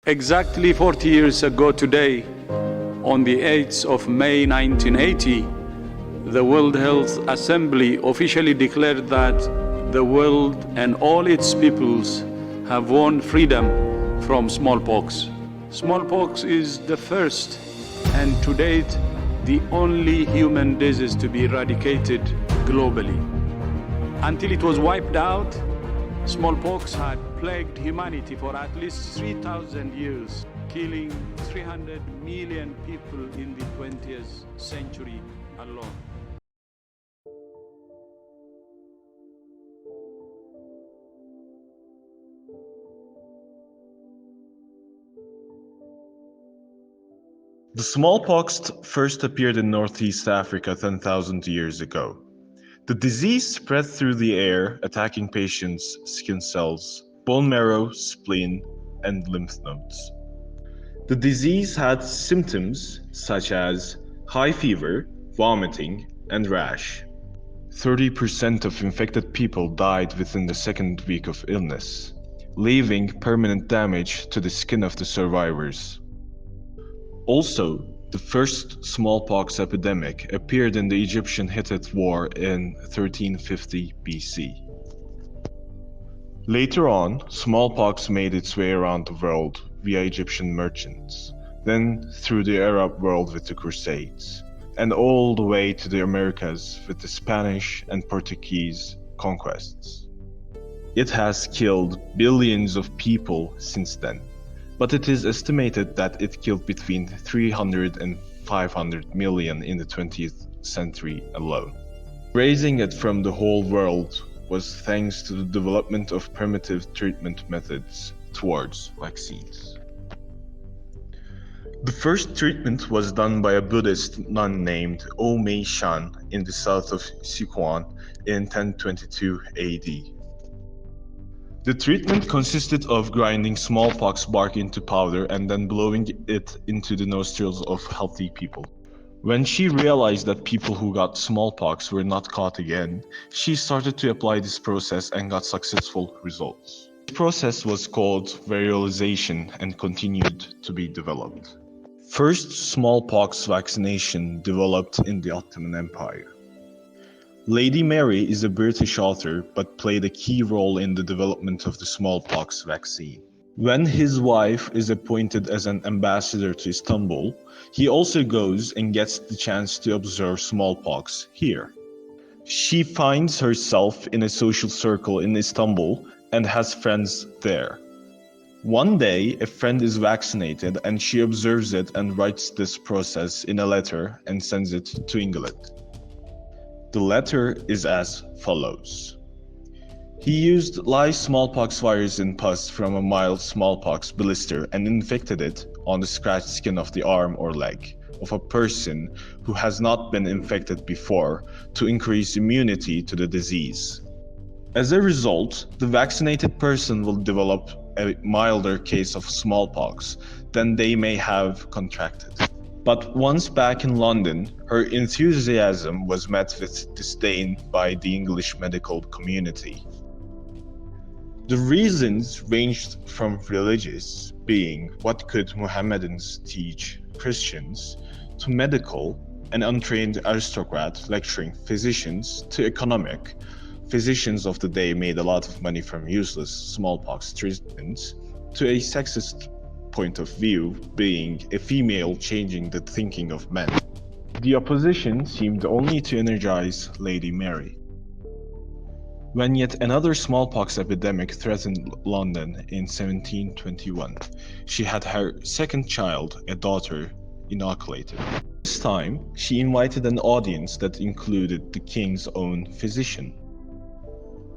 Exactly 40 years ago today, on the 8th of May 1980, the World Health Assembly officially declared that the world and all its peoples have won freedom from smallpox. Smallpox is the first and to date the only human disease to be eradicated globally. Until it was wiped out, smallpox had plagued humanity for at least 3,000 years, killing 300 million people in the 20th century alone. The smallpox first appeared in Northeast Africa 10,000 years ago. The disease spread through the air, attacking patients' skin cells, bone marrow, spleen, and lymph nodes. The disease had symptoms such as high fever, vomiting, and rash. 30% of infected people died within the second week of illness, leaving permanent damage to the skin of the survivors. Also, the first smallpox epidemic appeared in the Egyptian Hittite War in 1350 BC. Later on, smallpox made its way around the world via Egyptian merchants, then through the Arab world with the Crusades, and all the way to the Americas with the Spanish and Portuguese conquests. It has killed billions of people since then, but it is estimated that it killed between 300 and 500 million in the 20th century alone. Raising it from the whole world was thanks to the development of primitive treatment methods towards vaccines. The first treatment was done by a Buddhist nun named O Mei Shan in the south of Sichuan in 1022 AD. The treatment consisted of grinding smallpox bark into powder and then blowing it into the nostrils of healthy people. When she realized that people who got smallpox were not caught again, she started to apply this process and got successful results. The process was called variolization and continued to be developed. First smallpox vaccination developed in the Ottoman Empire. Lady Mary is a British author but played a key role in the development of the smallpox vaccine. When his wife is appointed as an ambassador to Istanbul, he also goes and gets the chance to observe smallpox here. She finds herself in a social circle in Istanbul and has friends there. One day, a friend is vaccinated and she observes it and writes this process in a letter and sends it to England. The letter is as follows. He used live smallpox virus in pus from a mild smallpox blister and infected it on the scratched skin of the arm or leg of a person who has not been infected before to increase immunity to the disease. As a result, the vaccinated person will develop a milder case of smallpox than they may have contracted. But once back in London, her enthusiasm was met with disdain by the English medical community. The reasons ranged from religious, being what could Mohammedans teach Christians, to medical, an untrained aristocrat lecturing physicians, to economic. Physicians of the day made a lot of money from useless smallpox treatments, to a sexist point of view, being a female changing the thinking of men. The opposition seemed only to energize Lady Mary. When yet another smallpox epidemic threatened London in 1721, she had her second child, a daughter, inoculated. This time, she invited an audience that included the king's own physician.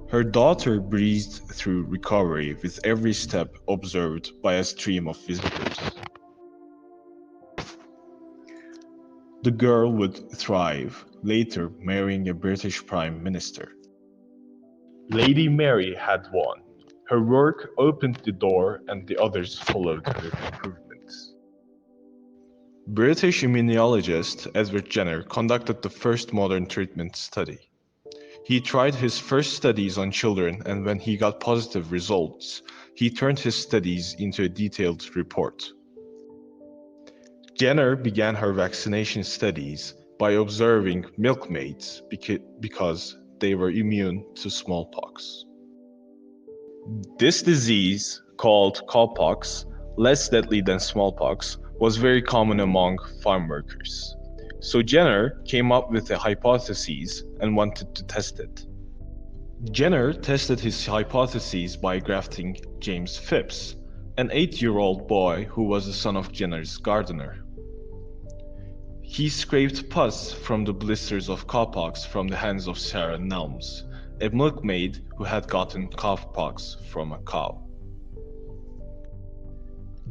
Her daughter breezed through recovery with every step observed by a stream of visitors. The girl would thrive, later marrying a British Prime Minister. Lady Mary had won. Her work opened the door and the others followed her improvements. British immunologist Edward Jenner conducted the first modern treatment study. He tried his first studies on children, and when he got positive results, he turned his studies into a detailed report. Jenner began her vaccination studies by observing milkmaids because they were immune to smallpox. This disease, called cowpox, less deadly than smallpox, was very common among farm workers. So Jenner came up with a hypothesis and wanted to test it. Jenner tested his hypotheses by grafting James Phipps, an 8-year-old boy who was the son of Jenner's gardener. He scraped pus from the blisters of cowpox from the hands of Sarah Nelms, a milkmaid who had gotten cowpox from a cow.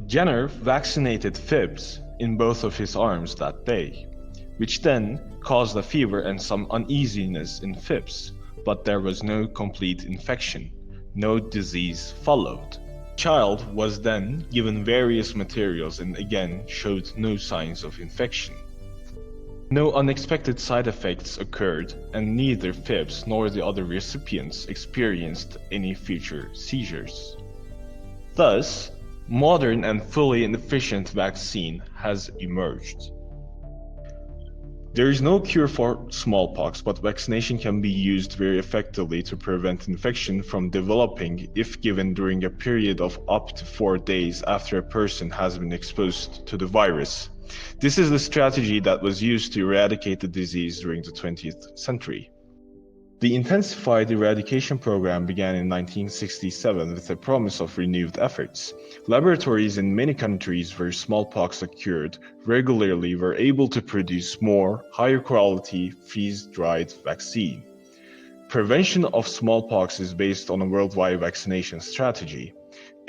Jenner vaccinated Phipps in both of his arms that day, which then caused a fever and some uneasiness in Phipps, but there was no complete infection. No disease followed. The child was then given various materials and again showed no signs of infection. No unexpected side effects occurred, and neither Phipps nor the other recipients experienced any future seizures. Thus, modern and fully efficient vaccine has emerged. There is no cure for smallpox, but vaccination can be used very effectively to prevent infection from developing if given during a period of up to 4 days after a person has been exposed to the virus. This is the strategy that was used to eradicate the disease during the 20th century. The intensified eradication program began in 1967 with a promise of renewed efforts. Laboratories in many countries where smallpox occurred regularly were able to produce more, higher quality, freeze-dried vaccine. Prevention of smallpox is based on a worldwide vaccination strategy.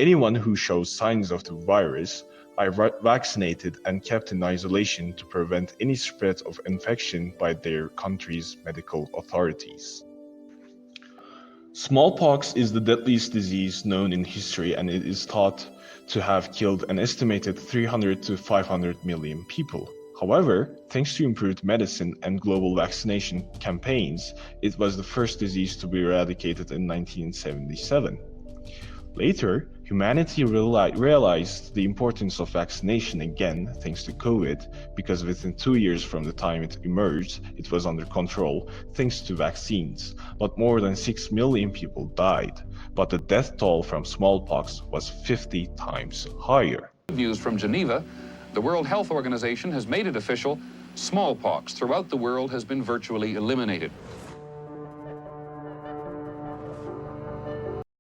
Anyone who shows signs of the virus are vaccinated and kept in isolation to prevent any spread of infection by their country's medical authorities. Smallpox is the deadliest disease known in history, and it is thought to have killed an estimated 300 to 500 million people. However, thanks to improved medicine and global vaccination campaigns, it was the first disease to be eradicated in 1977. Later, humanity realized the importance of vaccination again thanks to COVID, because within 2 years from the time it emerged, it was under control thanks to vaccines. But more than 6 million people died, but the death toll from smallpox was 50 times higher. News from Geneva, the World Health Organization has made it official. Smallpox throughout the world has been virtually eliminated.